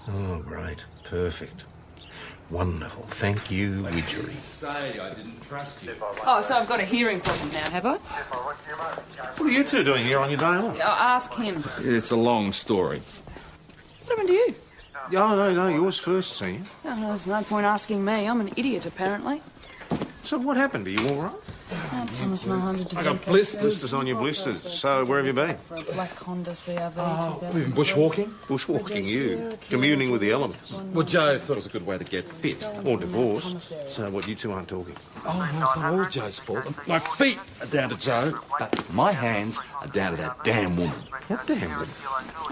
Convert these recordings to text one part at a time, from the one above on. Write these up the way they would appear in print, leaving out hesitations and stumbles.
Oh, great. Perfect. Wonderful. Thank you, Widgery. Say I didn't trust you. Oh, so I've got a hearing problem now, have I? What are you two doing here on your day off? I'll ask him. It's a long story. What happened to you? Oh, no, yours first, Senior. Oh, there's no point asking me. I'm an idiot, apparently. So what happened? Are you all right? Oh, Thomas 900 to I got blisters on your blisters. So where have you been? For a black Honda CRV. We've been bushwalking? Bushwalking, you. Communing with the elements. Well, Joe thought it was a good way to get fit. Or divorce. So what, you two aren't talking? Oh, no, it's not all Joe's fault. My feet are down to Joe, but my hands are down to that damn woman. What damn woman?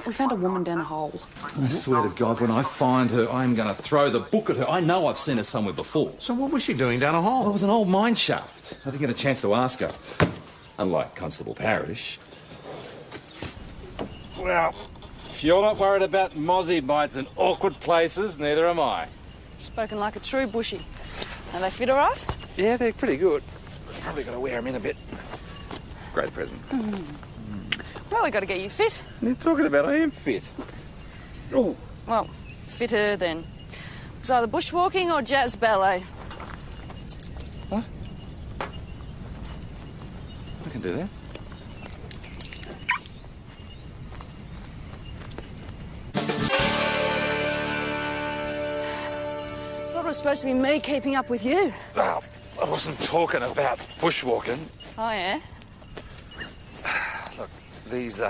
We found a woman down a hole. I swear to God, when I find her, I'm going to throw the book at her. I know I've seen her somewhere before. So what was she doing down a Well, it hole? was an old mine shaft. I didn't get a chance to ask her. Unlike Constable Parrish. Well, if you're not worried about mozzie bites in awkward places, neither am I. Spoken like a true bushy. Are they fit all right? Yeah, they're pretty good. Probably got to wear them in a bit. Great present. Well, we got to get you fit. What are you talking about? I am fit. Oh, Well, fitter then. It was either bushwalking or jazz ballet. what? I can do that. I thought it was supposed to be me keeping up with you. Oh, I wasn't talking about bushwalking. Oh, yeah? Look, these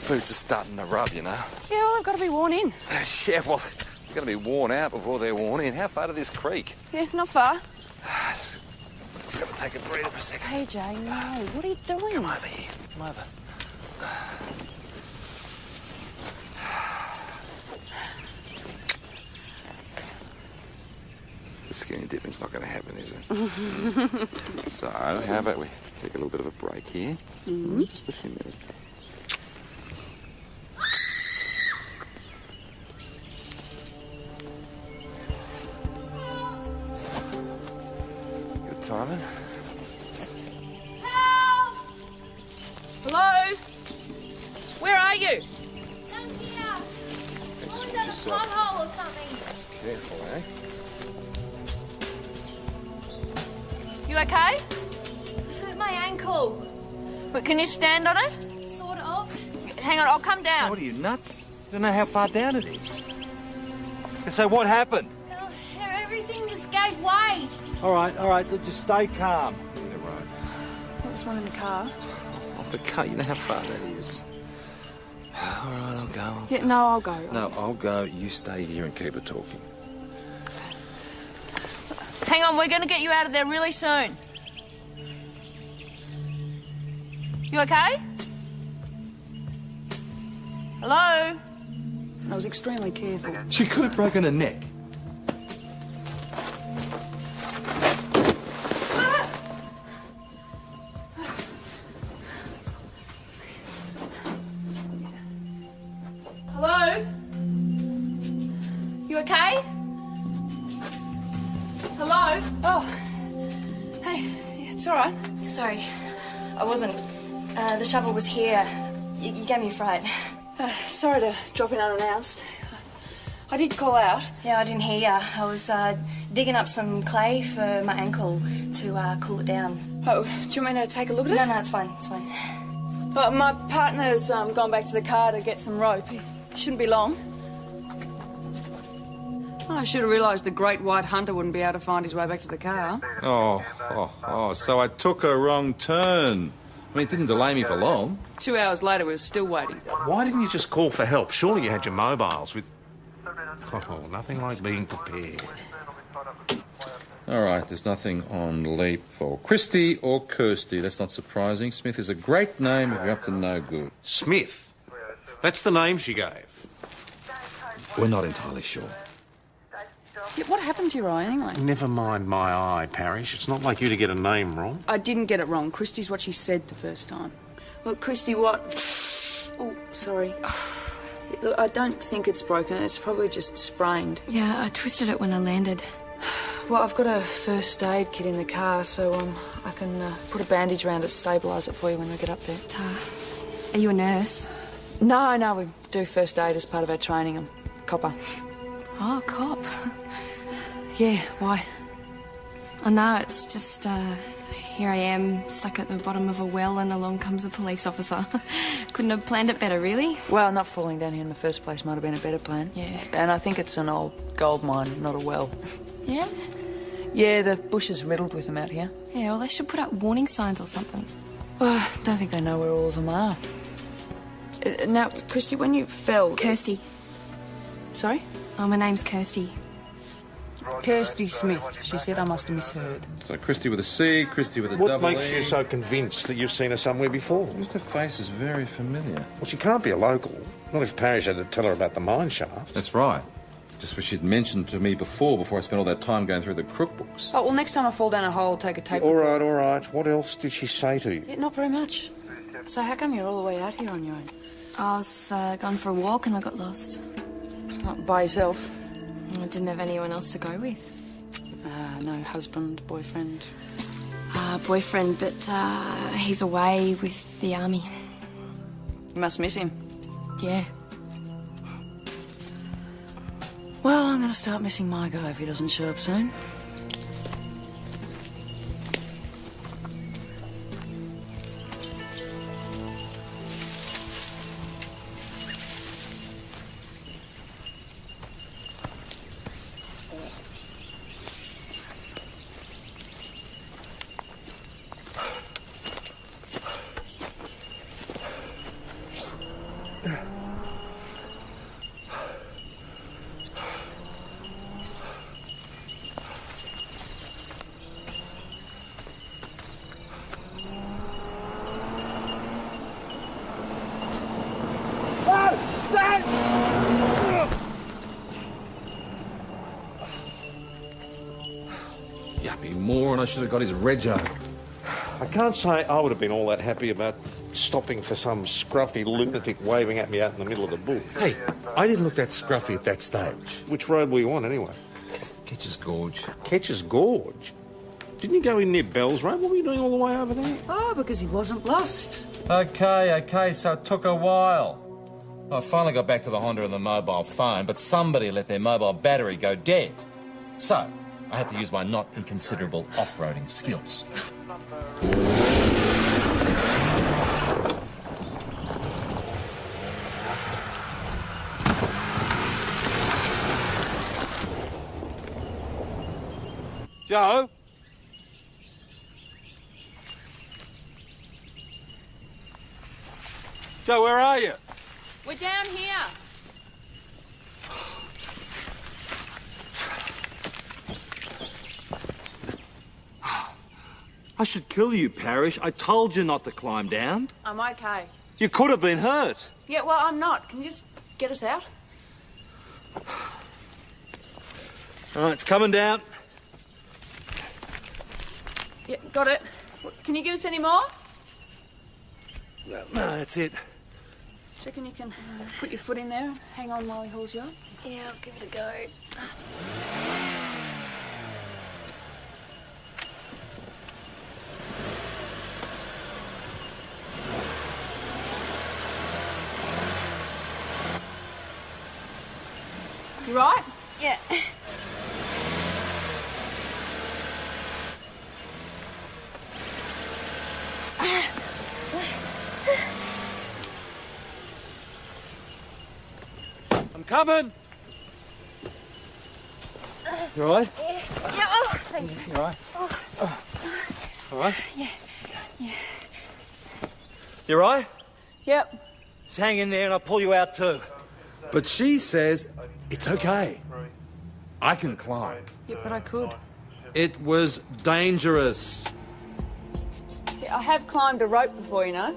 boots are starting to rub, you know. Yeah, well, they've got to be worn in. Yeah, well, they're going to be worn out before they're worn in. How far to this creek? Yeah, not far. Just got to take a breather for a second. Hey, Jay, no. What are you doing? Come over here. Come over. The skinny dipping's not going to happen, is it? So, how about we take a little bit of a break here? Just a few minutes. Good timing. Help! Hello? Where are you? Down here! I Just was watch in a yourself. pothole or something. Careful, eh? You okay? I hurt my ankle. But can you stand on it? Sort of. Hang on, I'll come down. What are you, nuts? You don't know how far down it is. So what happened? Oh, everything just gave way. All right, just stay calm. Yeah, right. There was one in the car. Off the car, you know how far that is. All right, I'll go. Yeah, no, I'll go. No, I'll go. You stay here and keep it talking. Hang on, we're going to get you out of there really soon. You okay? Hello? I was extremely careful. She could have broken her neck. Hello? You okay? Hello? Oh. Hey, it's all right. Sorry, I wasn't. The shovel was here. You gave me a fright. Sorry to drop in unannounced. I did call out. Yeah, I didn't hear you. I was digging up some clay for my ankle to cool it down. Oh, do you want me to take a look at it? No, it's fine. It's fine. Well, my partner's gone back to the car to get some rope. He shouldn't be long. I should have realised the great white hunter wouldn't be able to find his way back to the car. So I took a wrong turn. I mean, it didn't delay me for long. 2 hours later, we were still waiting. Why didn't you just call for help? Surely you had your mobiles with... Oh, nothing like being prepared. All right, there's nothing on leap for Christy or Kirsty. That's not surprising. Smith is a great name if you're up to no good. Smith? That's the name she gave. We're not entirely sure. Yeah, what happened to your eye, anyway? Never mind my eye, Parrish. It's not like you to get a name wrong. I didn't get it wrong. Christy's what she said the first time. Look, Christy, what... Oh, sorry. Look, I don't think it's broken. It's probably just sprained. Yeah, I twisted it when I landed. Well, I've got a first aid kit in the car, so I can put a bandage around it, stabilise it for you when we get up there. Are you a nurse? No, we do first aid as part of our training. I'm copper. Oh, cop. Yeah, why? Oh, no, it's just, here I am, stuck at the bottom of a well and along comes a police officer. Couldn't have planned it better, really. Well, not falling down here in the first place might have been a better plan. Yeah. And I think it's an old gold mine, not a well. Yeah? Yeah, the bush is riddled with them out here. Yeah, well, they should put up warning signs or something. Well, I don't think they know where all of them are. Now, Christy, when you fell... Kirsty. Sorry? Oh, my name's Kirsty. Kirsty Smith. She said I must have misheard. So Christy with a C, Christy with a What double makes E. you so convinced that you've seen her somewhere before? Because the face is very familiar. Well, she can't be a local. Not if Parrish had to tell her about the mine shaft. That's right. Just what she'd mentioned to me before I spent all that time going through the crook books. Oh, well, next time I fall down a hole, take a tape. All right. What else did she say to you? Yeah, not very much. So how come you're all the way out here on your own? I was gone for a walk and I got lost. Not by yourself? I didn't have anyone else to go with. No husband, boyfriend? Boyfriend, but he's away with the army. You must miss him. Yeah. Well, I'm going to start missing my guy if he doesn't show up soon. Yuppie moron, I should have got his rego. I can't say I would have been all that happy about stopping for some scruffy lunatic waving at me out in the middle of the bush. Hey, I didn't look that scruffy at that stage. Which road were you on, anyway? Ketch's Gorge. Ketch's Gorge? Didn't you go in near Bell's Road? What were you doing all the way over there? Oh, because he wasn't lost. Okay, so it took a while. I finally got back to the Honda and the mobile phone, but somebody let their mobile battery go dead. So, I had to use my not inconsiderable off-roading skills. Joe? Joe, where are you? We're down here. I should kill you, Parrish. I told you not to climb down. I'm okay. You could have been hurt. Yeah, well, I'm not. Can you just get us out? All right, it's coming down. Yeah, got it. Can you give us any more? No, that's it. Do you reckon you can put your foot in there and hang on while he hauls you up? Yeah, I'll give it a go. You right? Yeah. I'm coming. You all right? Yeah, oh, thanks. You all right? All right? Yeah. You all right? Yep. Just hang in there and I'll pull you out too. But she says it's okay. I can climb. Yeah, but I could. It was dangerous. Yeah, I have climbed a rope before, you know.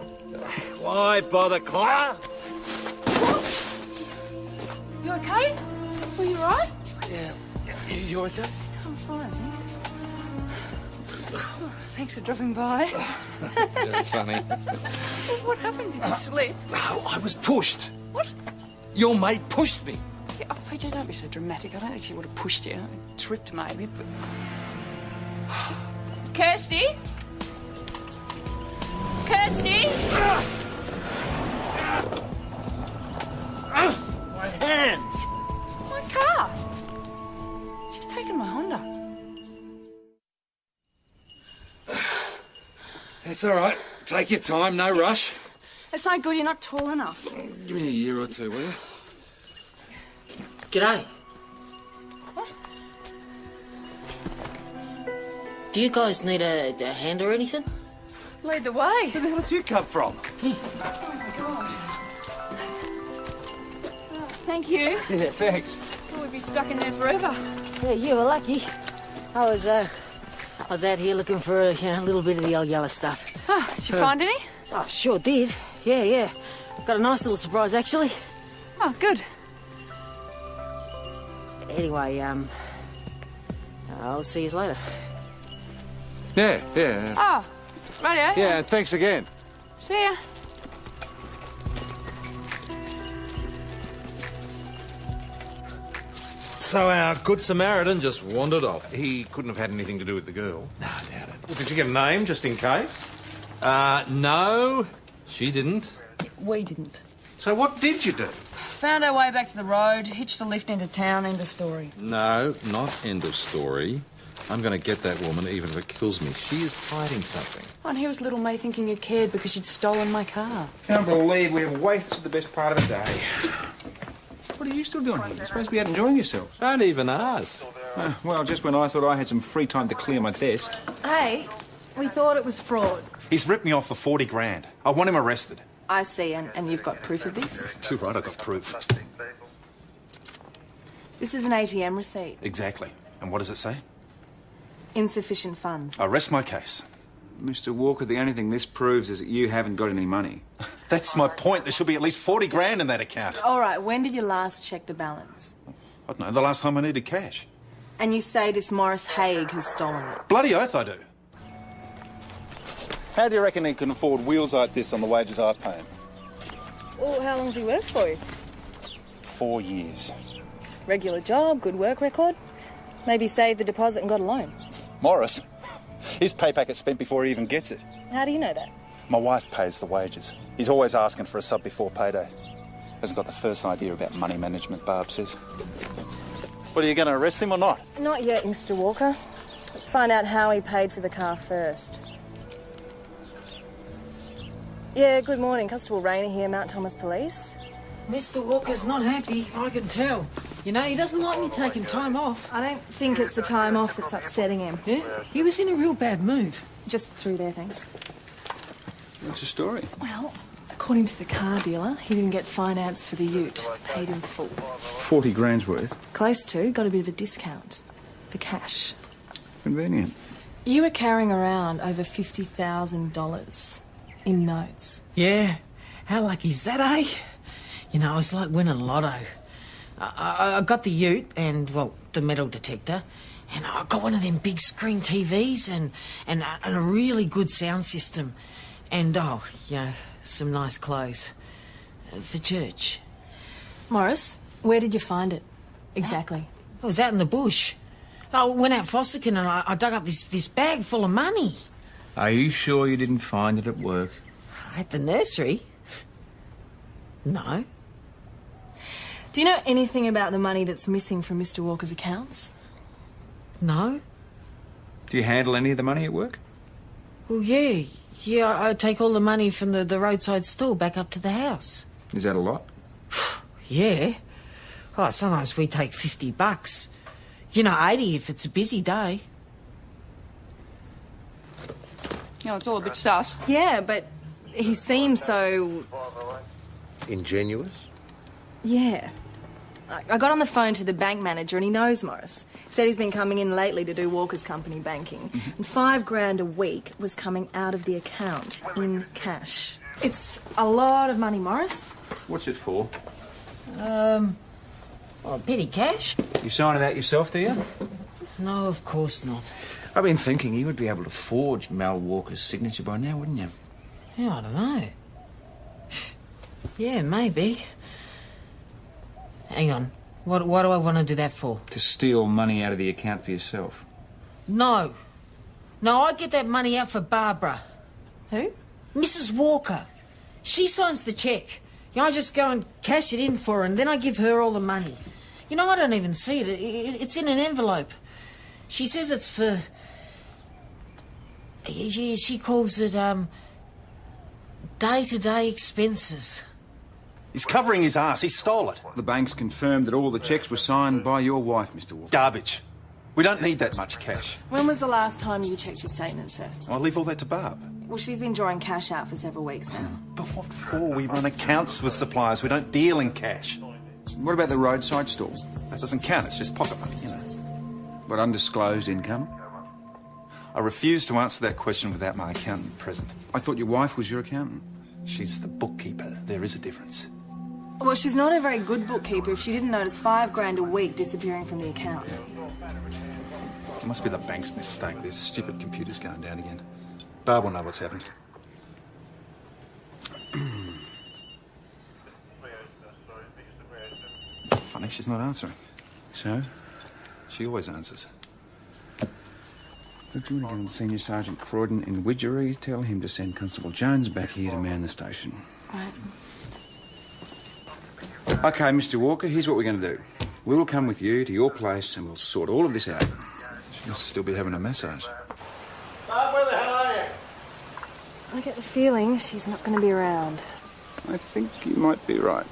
Why bother climbing? You okay? Are you right? Yeah. You okay? I'm fine, thanks. Oh, thanks for dropping by. Very funny. What happened? Did you slip? Oh, I was pushed. What? Your mate pushed me. Yeah, oh, PJ, don't be so dramatic. I don't think she would have pushed you. Tripped, maybe, but... Kirsty? Kirsty? My hands. It's all right. Take your time, no rush. It's no good, you're not tall enough. Give me a year or two, will you? G'day. What? Do you guys need a hand or anything? Lead the way. Where the hell did you come from? Thank you. Yeah, thanks. Oh, we'd be stuck in there forever. Yeah, you were lucky. I was out here looking for a little bit of the old yellow stuff. Oh, did you find any? Oh, sure did. Yeah. Got a nice little surprise, actually. Oh, good. Anyway, I'll see you later. Yeah. Oh, righto. Yeah, and thanks again. See ya. So our Good Samaritan just wandered off. He couldn't have had anything to do with the girl. No, I doubt it. Well, did you get a name, just in case? No, she didn't. We didn't. So what did you do? Found our way back to the road, hitched the lift into town, end of story. No, not end of story. I'm going to get that woman even if it kills me. She is hiding something. Oh, and here was little me thinking you cared because you'd stolen my car. Can't believe we have wasted the best part of a day. What are you still doing here? You're supposed to be out enjoying yourselves. Don't even ask. Well, just when I thought I had some free time to clear my desk. Hey, we thought it was fraud. He's ripped me off for 40 grand. I want him arrested. I see, and you've got proof of this? Too right, I got proof. This is an ATM receipt. Exactly. And what does it say? Insufficient funds. I rest my case. Mr. Walker, the only thing this proves is that you haven't got any money. That's my point. There should be at least 40 grand in that account. All right, when did you last check the balance? I don't know, the last time I needed cash. And you say this Morris Haig has stolen it? Bloody oath I do. How do you reckon he can afford wheels like this on the wages I pay him? Well, how long's he worked for you? 4 years. Regular job, good work record? Maybe saved the deposit and got a loan. Morris? His pay packet's spent before he even gets it. How do you know that? My wife pays the wages. He's always asking for a sub before payday. Hasn't got the first idea about money management, Barb says. What, are you going to arrest him or not? Not yet, Mr. Walker. Let's find out how he paid for the car first. Yeah, good morning. Constable Raynor here, Mount Thomas Police. Mr. Walker's not happy, I can tell. You know, he doesn't like me taking time off. I don't think it's the time off that's upsetting him. Yeah? He was in a real bad mood. Just through there, thanks. What's the story? Well, according to the car dealer, he didn't get finance for the ute. Paid in full. 40 grand's worth. Close to. Got a bit of a discount. For cash. Convenient. You were carrying around over $50,000 in notes. Yeah? How lucky is that, eh? You know, it's like winning lotto. I got the ute and, well, the metal detector, and I got one of them big screen TVs and a really good sound system. And, some nice clothes. For church. Morris, where did you find it? Exactly. I was out in the bush. I went out fossicking and I dug up this bag full of money. Are you sure you didn't find it at work? At the nursery? No. Do you know anything about the money that's missing from Mr. Walker's accounts? No. Do you handle any of the money at work? Well, yeah. Yeah, I take all the money from the roadside store back up to the house. Is that a lot? Yeah. Oh, sometimes we take $50. You know, 80 if it's a busy day. You know, it's all a bit sus. Yeah, but he seems so... Ingenuous? Yeah. I got on the phone to the bank manager and he knows Morris. Said he's been coming in lately to do Walker's company banking. And $5 grand a week was coming out of the account in cash. It's a lot of money, Morris. What's it for? Petty cash? You signing that yourself, do you? No, of course not. I've been thinking you would be able to forge Mel Walker's signature by now, wouldn't you? Yeah, I don't know. Yeah, maybe. Hang on. What do I want to do that for? To steal money out of the account for yourself. No. No, I get that money out for Barbara. Who? Mrs. Walker. She signs the cheque. You know, I just go and cash it in for her and then I give her all the money. You know, I don't even see it. It's in an envelope. She says it's for Yeah, she calls it, day-to-day expenses. He's covering his ass. He stole it. The bank's confirmed that all the cheques were signed by your wife, Mr. Walker. Garbage. We don't need that much cash. When was the last time you checked your statement, sir? I'll leave all that to Barb. Well, she's been drawing cash out for several weeks now. But what for? We run accounts with suppliers. We don't deal in cash. What about the roadside stall? That doesn't count. It's just pocket money, you know. But undisclosed income? I refuse to answer that question without my accountant present. I thought your wife was your accountant. She's the bookkeeper. There is a difference. Well, she's not a very good bookkeeper if she didn't notice $5,000 a week disappearing from the account. It must be the bank's mistake. This stupid computer's going down again. Barb will know what's happened. Funny, she's not answering. So? She always answers. Look, do you want to go to Senior Sergeant Croydon in Widgery? Tell him to send Constable Jones back here to man the station. Right. OK, Mr. Walker, here's what we're going to do. We'll come with you to your place and we'll sort all of this out. She must still be having a massage. Barb, where the hell are you? I get the feeling she's not going to be around. I think you might be right.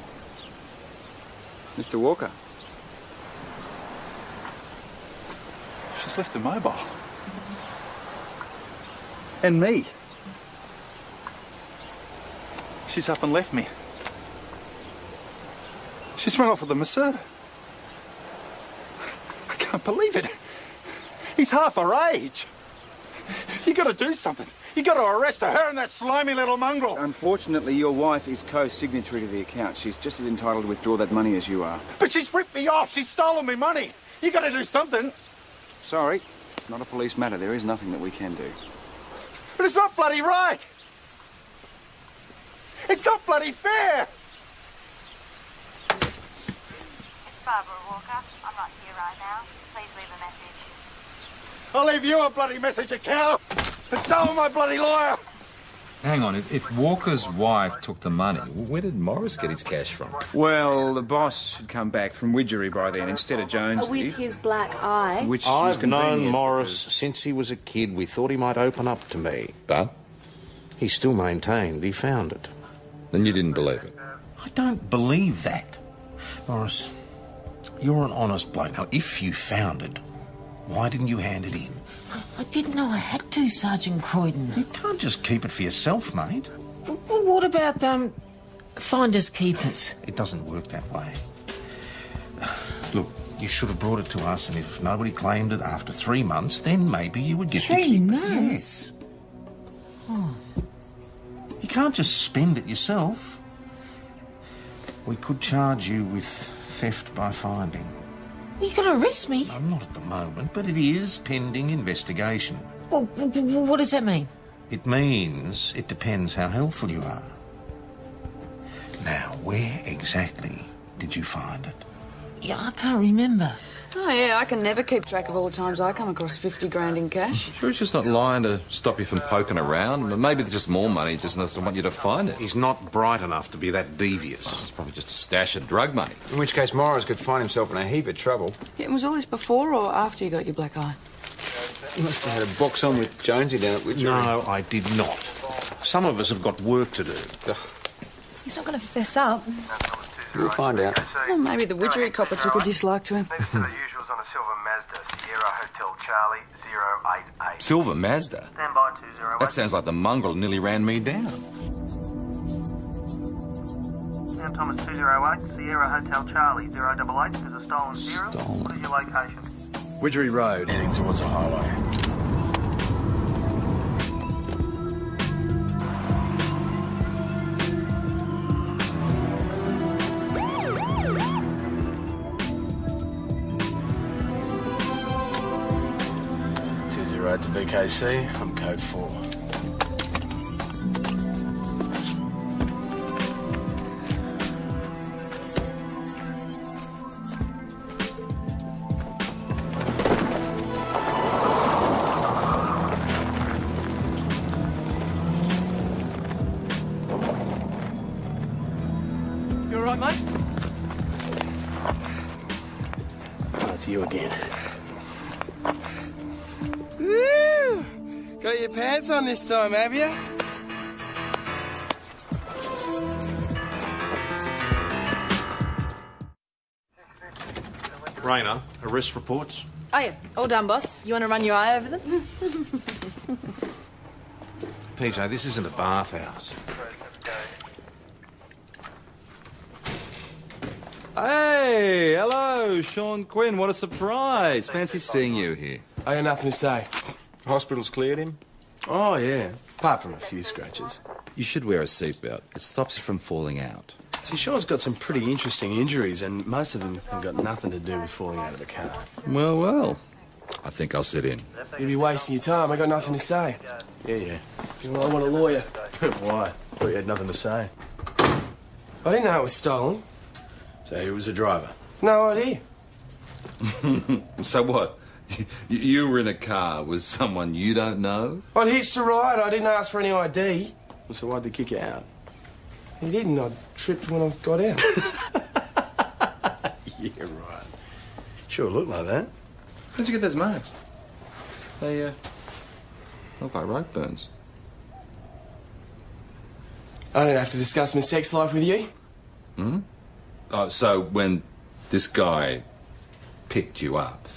Mr. Walker. She's left the mobile. And me. She's up and left me. She's run off with the masseur. I can't believe it. He's half her age. You got to do something. You got to arrest her and that slimy little mongrel. Unfortunately, your wife is co-signatory to the account. She's just as entitled to withdraw that money as you are. But she's ripped me off. She's stolen me money. You got to do something. Sorry, it's not a police matter. There is nothing that we can do. But it's not bloody right. It's not bloody fair. It's Barbara Walker. I'm not here right now. Please leave a message. I'll leave you a bloody message, you cow. And so will my bloody lawyer. Hang on, if Walker's wife took the money, where did Morris get his cash from? Well, the boss had come back from Widgery by then instead of Jones. With his black eye. Which was I've known convenient Morris since he was a kid. We thought he might open up to me. But he still maintained he found it. Then you didn't believe it? I don't believe that. Morris, you're an honest bloke. Now, if you found it, why didn't you hand it in? I didn't know I had to, Sergeant Croydon. You can't just keep it for yourself, mate. Well, what about, finders keepers? It doesn't work that way. Look, you should have brought it to us, and if nobody claimed it after 3 months, then maybe you would get to keep it. 3 months? Yes. Oh. You can't just spend it yourself. We could charge you with theft by finding. You gonna arrest me? No, not at the moment, but it is pending investigation. Well, what does that mean? It means it depends how helpful you are. Now, where exactly did you find it? Yeah, I can't remember. Oh, yeah, I can never keep track of all the times I come across 50 grand in cash. Sure, he's just not lying to stop you from poking around. Maybe there's just more money, just doesn't want you to find it. He's not bright enough to be that devious. Oh, it's probably just a stash of drug money. In which case, Morris could find himself in a heap of trouble. Yeah, was all this before or after you got your black eye? He must have had a box on with Jonesy down at Widgery. No, I did not. Some of us have got work to do. He's not going to fess up. We'll find out. Well, maybe the Widgery copper took a dislike to him. Next to the usuals on a silver Mazda, Sierra Hotel Charlie 088. Silver Mazda? Stand by 208. That sounds like the mongrel nearly ran me down. Now Thomas 208, Sierra Hotel Charlie 088. There's a stolen Sierra. Stolen. What is your location? Widgery Road, heading towards a highway. To VKC, I'm code 4. You all right, mate? Oh, it's you again. Woo! Got your pants on this time, have you? Raina, arrest reports. Oh, yeah. All done, boss. You want to run your eye over them? PJ, this isn't a bathhouse. Hey, hello, Sean Quinn. What a surprise. Fancy seeing you here. I got nothing to say. Hospital's cleared him? Oh, yeah. Apart from a few scratches. You should wear a seatbelt. It stops you from falling out. See, Sean's got some pretty interesting injuries, and most of them have got nothing to do with falling out of the car. Well, well. I think I'll sit in. You'd be wasting your time. I got nothing to say. Yeah. Well, I want a lawyer. Why? Thought you had nothing to say. I didn't know it was stolen. So who was the driver? No idea. So what? You were in a car with someone you don't know? I'd hitched a ride. I didn't ask for any ID. So why'd they kick you out? He didn't. I tripped when I got out. Yeah, right. Sure looked like that. How'd you get those marks? They, look like rope burns. I don't have to discuss my sex life with you. Hmm? Oh, so when this guy picked you up,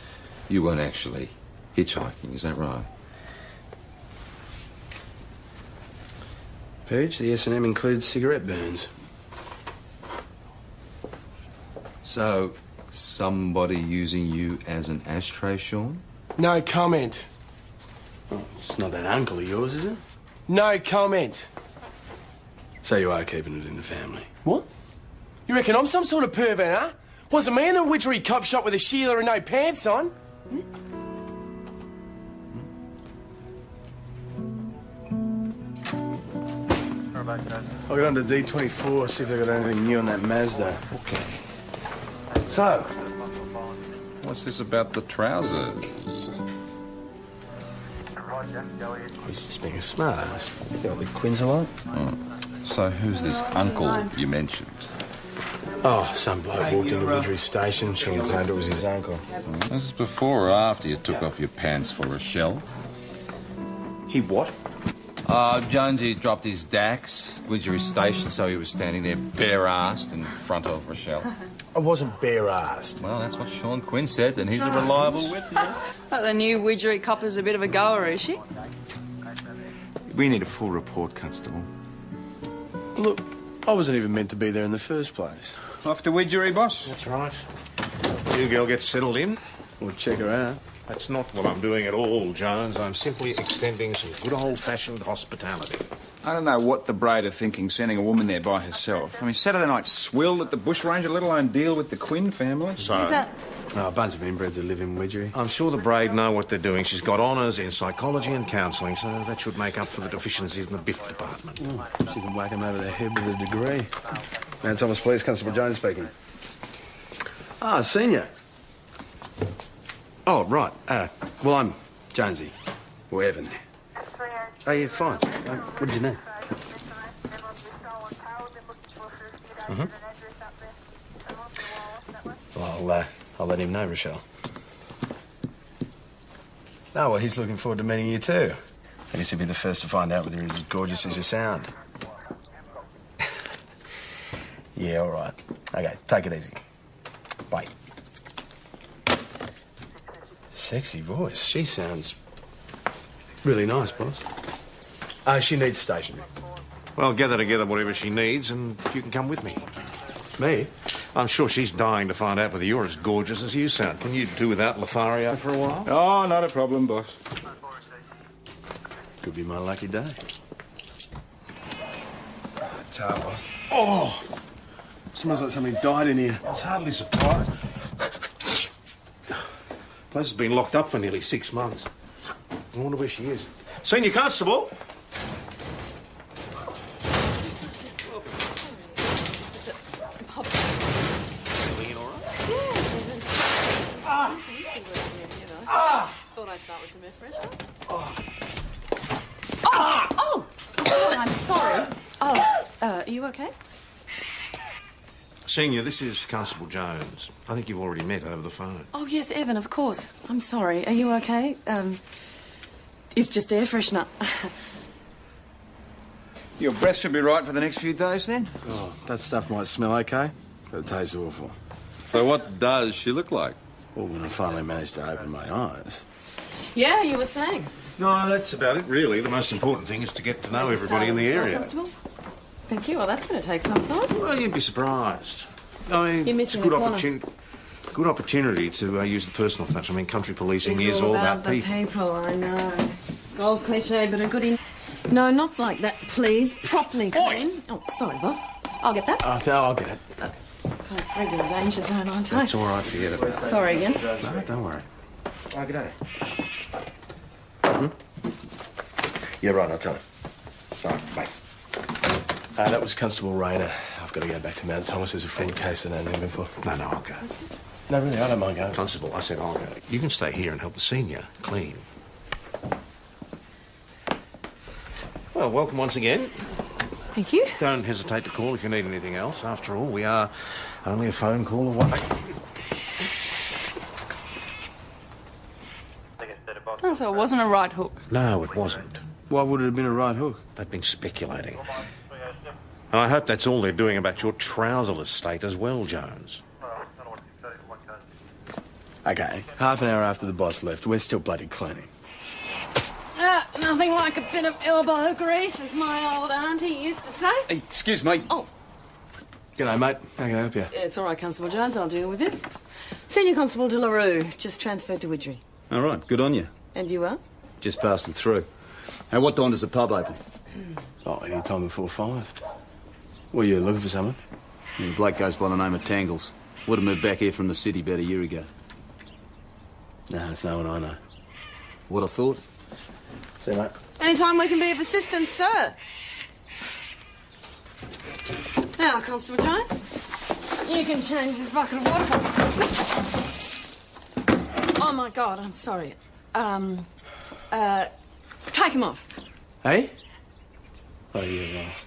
you weren't actually hitchhiking, is that right? Pooch, the S&M includes cigarette burns. So, somebody using you as an ashtray, Sean? No comment. Well, it's not that uncle of yours, is it? No comment. So you are keeping it in the family? What? You reckon I'm some sort of pervert, huh? Wasn't me in the Widgery cop shop with a Sheila and no pants on? I'll get on to D24, see if they've got anything new on that Mazda. Okay. So, What's this about the trousers? he's just being a smart ass. You know what Quinn's like? Oh. So who's this uncle you mentioned? Oh, some bloke walked into Widgery Station. Sean claimed it was his uncle. This is before or after you took off your pants for Rochelle? He what? Jonesy dropped his Dax, Widgery Station, so he was standing there bare-assed in front of Rochelle. I wasn't bare-assed. Well, that's what Sean Quinn said, and he's a reliable witness. But the new Widgery copper's a bit of a goer, is she? We need a full report, Constable. Look, I wasn't even meant to be there in the first place. Off to Widgery, boss? That's right. New girl gets settled in. We'll check her out. That's not what I'm doing at all, Jones. I'm simply extending some good old-fashioned hospitality. I don't know what the Braid are thinking, sending a woman there by herself. I mean, Saturday night swill at the bushranger, let alone deal with the Quinn family. So, Who's that? Oh, a bunch of inbreds who live in Widgery. I'm sure the Braid know what they're doing. She's got honours in psychology and counselling, so that should make up for the deficiencies in the biff department. Oh, she can whack him over the head with a degree. Man, Thomas Police, Constable Jones speaking. Ah, senior. Oh, right. Well, I'm Jonesy. Or Evan. Oh, yeah, fine. What did you need? Well, I'll let him know, Rochelle. Oh, well, he's looking forward to meeting you too. I guess he'll be the first to find out whether he's as gorgeous as you sound. Yeah, all right. Okay, take it easy. Bye. Sexy voice. She sounds really nice, boss. She needs stationery. Well, gather together whatever she needs and you can come with me. Me? I'm sure she's dying to find out whether you're as gorgeous as you sound. Can you do without Lothario for a while? Oh, not a problem, boss. Could be my lucky day. Tell you what. Oh! Smells like something died in here. I was hardly surprised. Place has been locked up for nearly 6 months. I wonder where she is. Senior Constable! Thought I'd start with some air freshener. Oh, I'm sorry. Are you okay? Senior, this is Constable Jones. I think you've already met over the phone. Oh, yes, Evan, of course. I'm sorry. Are you okay? Do is just air freshener. Your breath should be right for the next few days, then? Oh, that stuff might smell okay, but it tastes awful. So what does she look like? Well, when I finally managed to open my eyes... Yeah, you were saying. No, that's about it, really. The most important thing is to get to know everybody in the area. Constable? Thank you. Well, that's going to take some time. Well, you'd be surprised. I mean, You're it's a missing good the corner. good opportunity to use the personal touch. I mean, country policing is all about the people. people, I know. Old cliche, but a goodie. No, not like that, please. Properly clean. Oh, sorry, boss. I'll get that. Oh, no, I'll get it. So, regular danger zone, aren't I? That's all right, forget it. Sorry again. No, don't worry. Oh, good day. Yeah, right, I'll tell him. All right, bye. That was Constable Rayner. I've got to go back to Mount Thomas. There's a fraud case that I need him for. No, I'll go. No, really, I don't mind going. Constable, I said I'll go. You can stay here and help the senior clean. Well, welcome once again. Thank you. Don't hesitate to call if you need anything else. After all, we are only a phone call away. Oh, so it wasn't a right hook. No, it wasn't. Why would it have been a right hook? They've been speculating. And I hope that's all they're doing about your trouserless state as well, Jones. Okay, half an hour after the boss left, we're still bloody cleaning. Nothing like a bit of elbow grease, as my old auntie used to say. Hey, excuse me. Oh. G'day, mate. How can I help you? It's all right, Constable Jones. I'll deal with this. Senior Constable De La Rue, just transferred to Widgery. All right, good on you. And you are? Just passing through. Hey, what time does the pub open? Oh, any time before 5. What, are you looking for someone? Yeah, a bloke goes by the name of Tangles. Would have moved back here from the city about a year ago. Nah, it's no one I know. What I thought? See you, mate. Anytime we can be of assistance, sir. Now, Constable Jones, you can change this bucket of water for me. Oh, my God, I'm sorry. Take him off. Hey? Oh, yeah, right.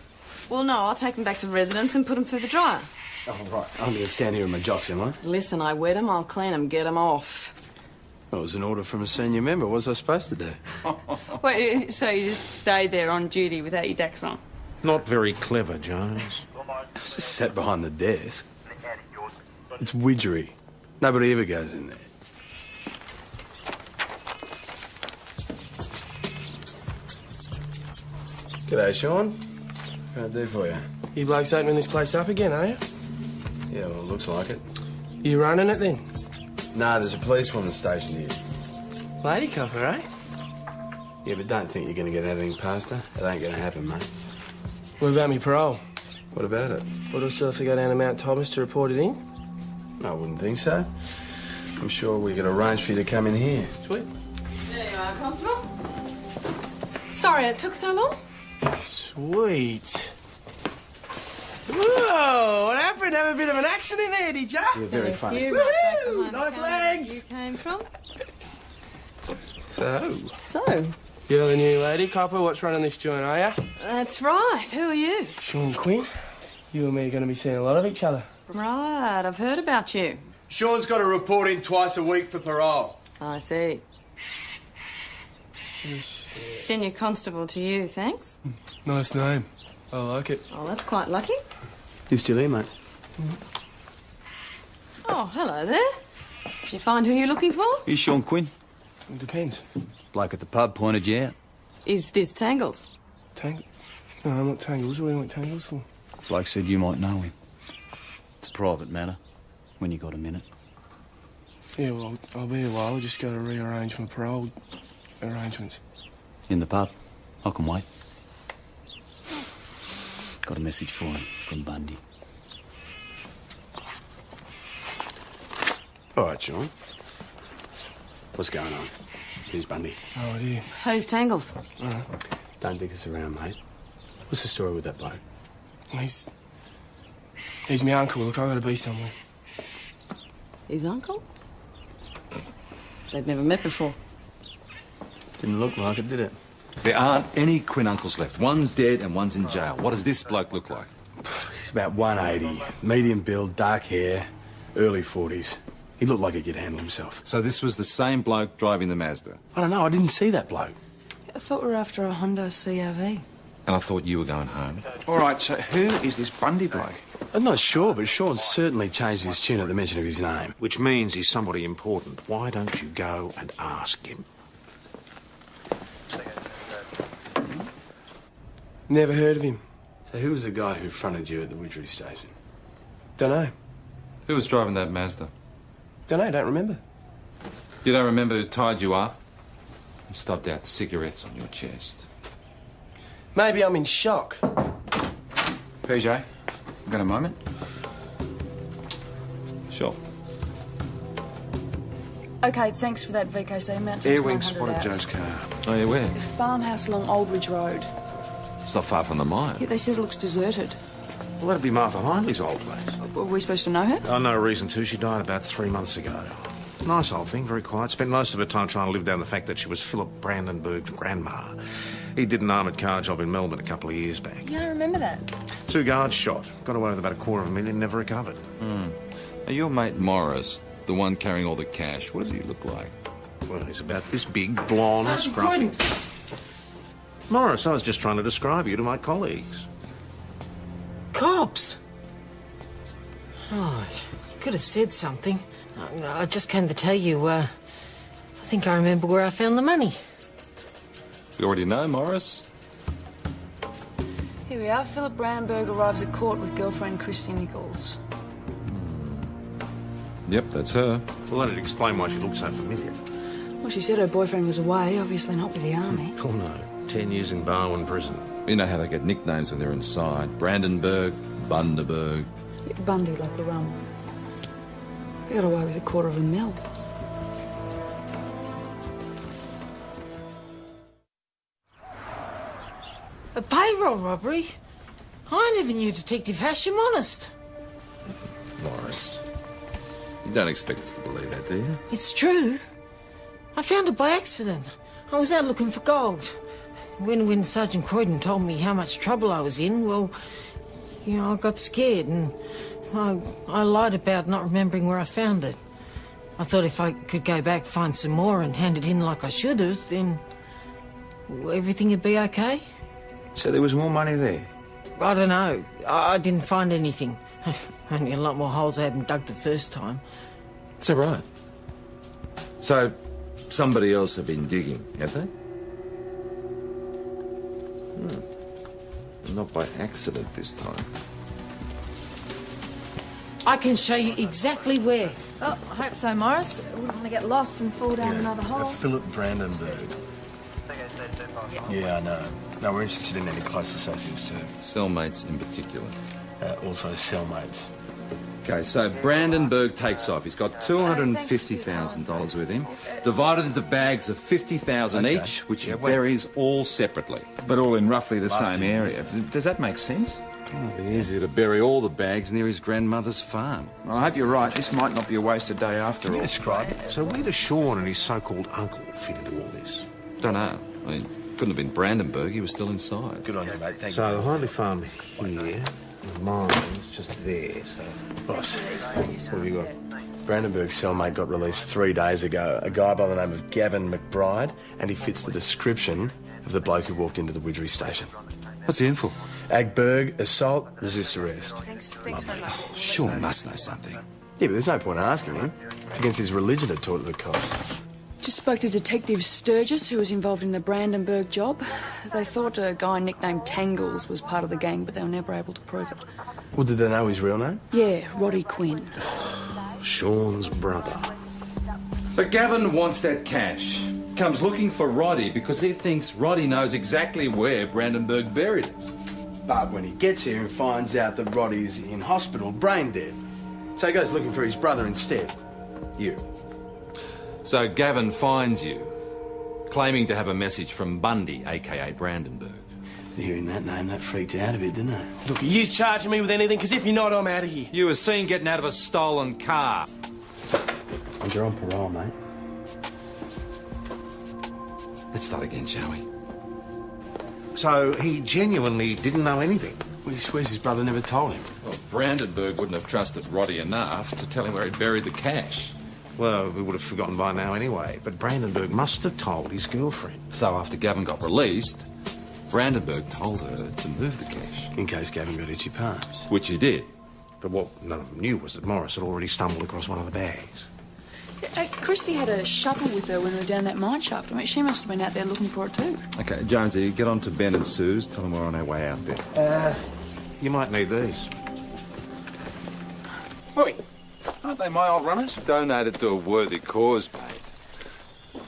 Well, no, I'll take them back to the residence and put them through the dryer. Oh, right. I'm going to stand here in my jocks, am I? Listen, I wet them, I'll clean them, get them off. That was an order from a senior member. What was I supposed to do? Wait, so you just stayed there on duty without your decks on? Not very clever, Jones. I was just sat behind the desk. It's Widgery. Nobody ever goes in there. G'day, Sean. What can I do for you? You blokes opening this place up again, are you? Yeah, well, it looks like it. You running it then? Nah, there's a police woman stationed here. Lady copper, eh? Yeah, but don't think you're going to get anything past her. It ain't going to happen, mate. What about me parole? What about it? What, do I still have to go down to Mount Thomas to report it in? I wouldn't think so. I'm sure we could arrange for you to come in here. Sweet. There you are, Constable. Sorry it took so long. Sweet. Whoa, what happened? Have a bit of an accident there, did ya? You're very funny. You right back behind Nice the counter legs. you came from. So, you're the new lady copper. What's running this joint, are ya? That's right. Who are you? Sean Quinn. You and me are going to be seeing a lot of each other. Right, I've heard about you. Sean's got to report in twice a week for parole. I see. Senior Constable to you, thanks. Nice name. I like it. Oh, that's quite lucky. You still here, mate? Oh, hello there. Did you find who you're looking for? You Sean Quinn? It depends. Bloke at the pub pointed you out. Is this Tangles? Tangles? No, I'm not Tangles. What do you want Tangles for? Bloke said you might know him. It's a private matter, when you got a minute. Yeah, well, I'll be a while. I'll just got to rearrange my parole arrangements. In the pub. I can wait. Got a message for him from Bundy. All right, Sean. What's going on? Who's Bundy? Oh, dear. Who's Tangles? Don't dig us around, mate. What's the story with that bloke? He's my uncle. Look, I got to be somewhere. His uncle? They've never met before. Didn't look like it, did it? There aren't any Quinn uncles left. One's dead and one's in jail. What does this bloke look like? He's about 180. Medium build, dark hair, early 40s. He looked like he could handle himself. So this was the same bloke driving the Mazda? I don't know. I didn't see that bloke. I thought we were after a Honda CRV. And I thought you were going home. All right, so who is this Bundy bloke? I'm not sure, but Sean certainly changed his tune at the mention of his name. Which means he's somebody important. Why don't you go and ask him? Never heard of him. So who was the guy who fronted you at the Widgery station? Dunno. Who was driving that Mazda? Dunno, don't remember. You don't remember who tied you up and stubbed out cigarettes on your chest? Maybe I'm in shock. PJ, you got a moment? Sure. Okay, thanks for that, VKC. Amount to Airwing 900 spotted out. Joe's car. Oh, yeah, where? The farmhouse along Aldridge Road. It's not far from the mine. Yeah, they said it looks deserted. Well, that'd be Martha Hindley's old place. Were we supposed to know her? Oh, no reason to. She died about 3 months ago. Nice old thing, very quiet. Spent most of her time trying to live down the fact that she was Philip Brandenburg's grandma. He did an armoured car job in Melbourne a couple of years back. Yeah, I remember that. 2 guards shot. Got away with about $250,000, never recovered. Now, your mate Morris, the one carrying all the cash, what does he look like? Well, he's about this big, blonde, Sergeant scruffy. Morris, I was just trying to describe you to my colleagues. Cops! Oh, you could have said something. I just came to tell you, I think I remember where I found the money. You already know, Morris? Here we are. Philip Brandenburg arrives at court with girlfriend Christy Nichols. Yep, that's her. Well, that'd explain why she looked so familiar. Well, she said her boyfriend was away, obviously not with the army. Oh, no. 10 years in Barwon prison. You know how they get nicknames when they're inside. Brandenburg, Bundaberg. Yeah, Bundy like the rum. They got away with $250,000. A payroll robbery? I never knew Detective Hasham, honest. Morris. You don't expect us to believe that, do you? It's true. I found it by accident. I was out looking for gold. When Sergeant Croydon told me how much trouble I was in, well, you know, I got scared and I lied about not remembering where I found it. I thought if I could go back, find some more and hand it in like I should have, then everything would be okay. So there was more money there? I don't know. I didn't find anything. Only a lot more holes I hadn't dug the first time. It's all right. So, somebody else had been digging, had they? Not by accident this time. I can show you exactly where. Oh, I hope so, Morris. I wouldn't want to get lost and fall down another hole. Philip Brandenburg. Yeah, I know. No, we're interested in any close associates too. Cellmates in particular. Also cellmates. Okay, so Brandenburg takes off. He's got $250,000 with him, divided into bags of $50,000 each, which he buries all separately. But all in roughly the same area. Does that make sense? It'd be easier to bury all the bags near his grandmother's farm. Well, I hope you're right. This might not be a wasted day after all. Describe it. So where does Sean and his so-called uncle fit into all this? Don't know. I mean, couldn't have been Brandenburg. He was still inside. Good on you, mate. Thank you. So the Hindley farm here, and mine's just there, so... Boss, what have you got? Brandenburg's cellmate got released 3 days ago. A guy by the name of Gavin McBride, and he fits the description of the bloke who walked into the Widgery station. What's he in for? Agberg, assault, resist arrest. Thanks very much. Sean must know something. Yeah, but there's no point asking him. It's against his religion to talk to the cops. Just spoke to Detective Sturgis, who was involved in the Brandenburg job. They thought a guy nicknamed Tangles was part of the gang, but they were never able to prove it. Well, did they know his real name? Yeah, Roddy Quinn. Sean's brother. But Gavin wants that cash. Comes looking for Roddy because he thinks Roddy knows exactly where Brandenburg buried it. But when he gets here and finds out that Roddy's in hospital, brain dead. So he goes looking for his brother instead. You. So Gavin finds you, claiming to have a message from Bundy, a.k.a. Brandenburg. Hearing that name, that freaked out a bit, didn't it? Look, are you charging me with anything? Because if you're not, I'm out of here. You were seen getting out of a stolen car. And you're on parole, mate. Let's start again, shall we? So he genuinely didn't know anything? Well, he swears his brother never told him. Well, Brandenburg wouldn't have trusted Roddy enough to tell him where he'd buried the cash. Well, we would have forgotten by now anyway, but Brandenburg must have told his girlfriend. So after Gavin got released, Brandenburg told her to move the cash. In case Gavin got itchy palms. Which he did. But what none of them knew was that Morris had already stumbled across one of the bags. Christy had a shovel with her when we were down that mine shaft. I mean, she must have been out there looking for it too. Okay, Jonesy, get on to Ben and Sue's. Tell them we're on our way out there. You might need these. Oi, aren't they my old runners? Donated to a worthy cause, mate.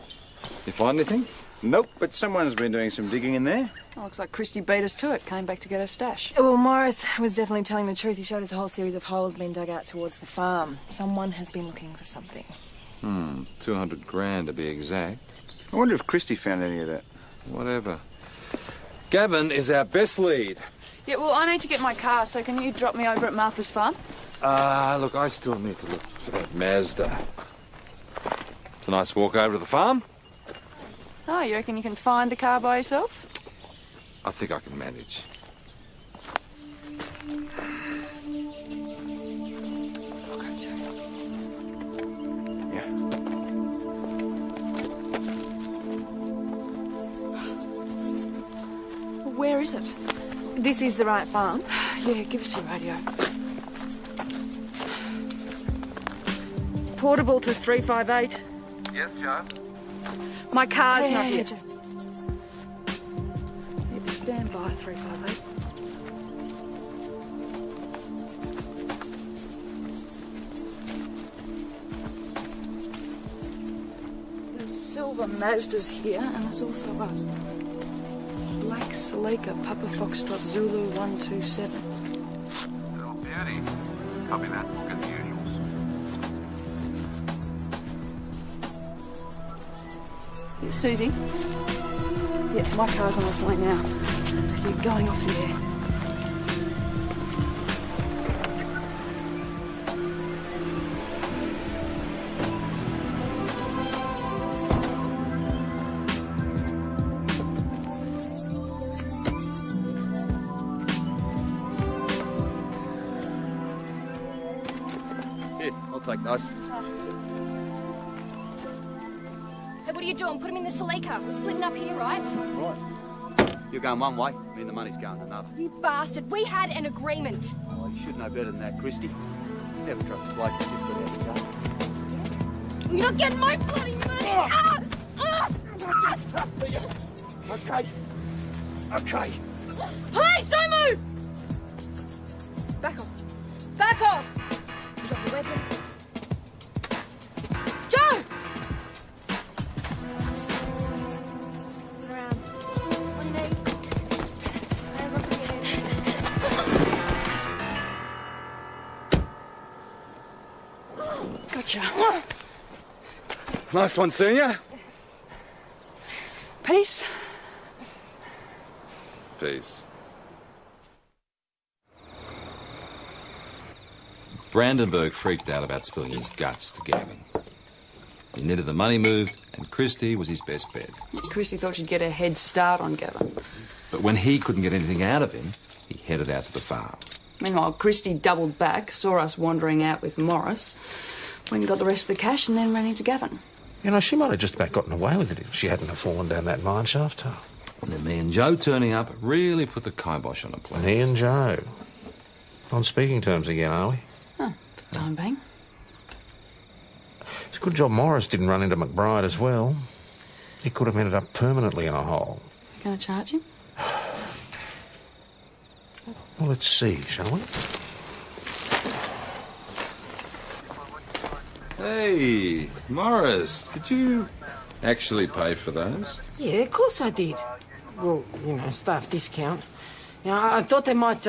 You find anything? Nope, but someone's been doing some digging in there. Oh, looks like Christy beat us to it. Came back to get her stash. Well, Morris was definitely telling the truth. He showed us a whole series of holes being dug out towards the farm. Someone has been looking for something. 200 grand to be exact. I wonder if Christy found any of that. Whatever. Gavin is our best lead. Yeah, well, I need to get my car, so can you drop me over at Martha's farm? Look, I still need to look for that Mazda. It's a nice walk over to the farm. Oh, you reckon you can find the car by yourself? I think I can manage. Where is it? This is the right farm? Yeah, give us your radio. Portable to 358. Yes, Joe? My car's not Yeah, here. Joe. Yeah, stand by, 358. There's silver Mazda's here, and there's also a black Celica Papa Foxtrot Zulu 127. Little beauty. Copy that. We'll get the usuals. Yeah, Susie? Yeah, my car's on its way now. You're going off the air. Here, I'll take those. Hey, what are you doing? Put him in the Celica. We're splitting up here, right? Right. You're going one way, me and the money's going another. You bastard. We had an agreement. Oh, you should know better than that, Christy. Never trust a bloke that just got out of the gun. You're not getting my bloody money. Ah! Ah! Okay. Okay. Please, don't move! Back off. Back off! Drop your weapon. Joe! Turn around. On your knees. Hands up in your head. Gotcha. Nice one, Senior. Peace. Peace. Brandenburg freaked out about spilling his guts to Gavin. He needed the money moved, and Christy was his best bet. Christy thought she'd get a head start on Gavin. But when he couldn't get anything out of him, he headed out to the farm. Meanwhile, Christy doubled back, saw us wandering out with Morris, went and got the rest of the cash, and then ran into Gavin. You know, she might have just about gotten away with it if she hadn't have fallen down that mine shaft. And then me and Joe turning up really put the kibosh on a place. Me and Joe. On speaking terms again, are we? Oh, time bang. It's a good job Morris didn't run into McBride as well. He could have ended up permanently in a hole. Gonna charge him? Well, let's see, shall we? Hey, Morris, did you actually pay for those? Yeah, of course I did. Well, you know, staff discount. You know, I thought they might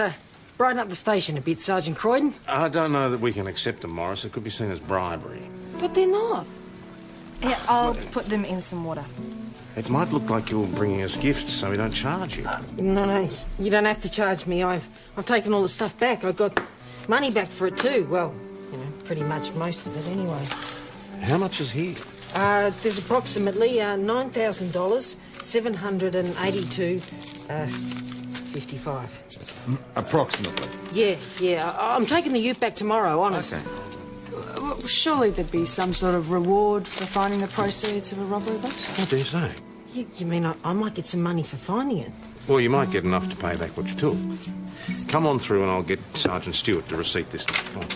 brighten up the station a bit, Sergeant Croydon. I don't know that we can accept them, Morris. It could be seen as bribery. But they're not. Yeah, I'll put them in some water. It might look like you're bringing us gifts, so we don't charge you. No, you don't have to charge me. I've taken all the stuff back. I got money back for it too. Well, you know, pretty much most of it anyway. How much is here? There's approximately $9,000, $782.55. Approximately. Yeah. I'm taking the ute back tomorrow, honest. Okay. Well, surely there'd be some sort of reward for finding the proceeds of a robbery box. What do you say? You mean I might get some money for finding it? Well, you might get enough to pay back what you took. Come on through and I'll get Sergeant Stewart to receipt this. Come on.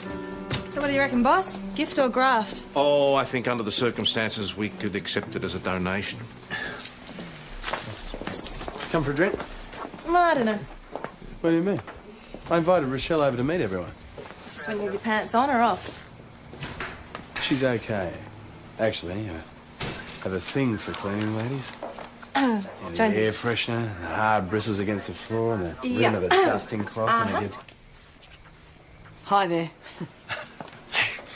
So what do you reckon, boss? Gift or graft? Oh, I think under the circumstances we could accept it as a donation. Come for a drink? I don't know. What do you mean? I invited Rochelle over to meet everyone. This is when you have your pants on or off? She's okay. Actually, I have a thing for cleaning ladies. And the Jonesy. air freshener, the hard bristles against the floor, and the Yeah. rim of the dusting cloth when it gets... Hi there.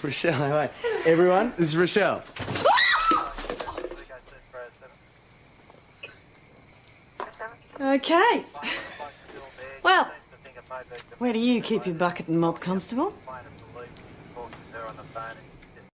Rochelle, hey, everyone, this is Rochelle. Okay. Well, where do you keep your bucket and mop, Constable?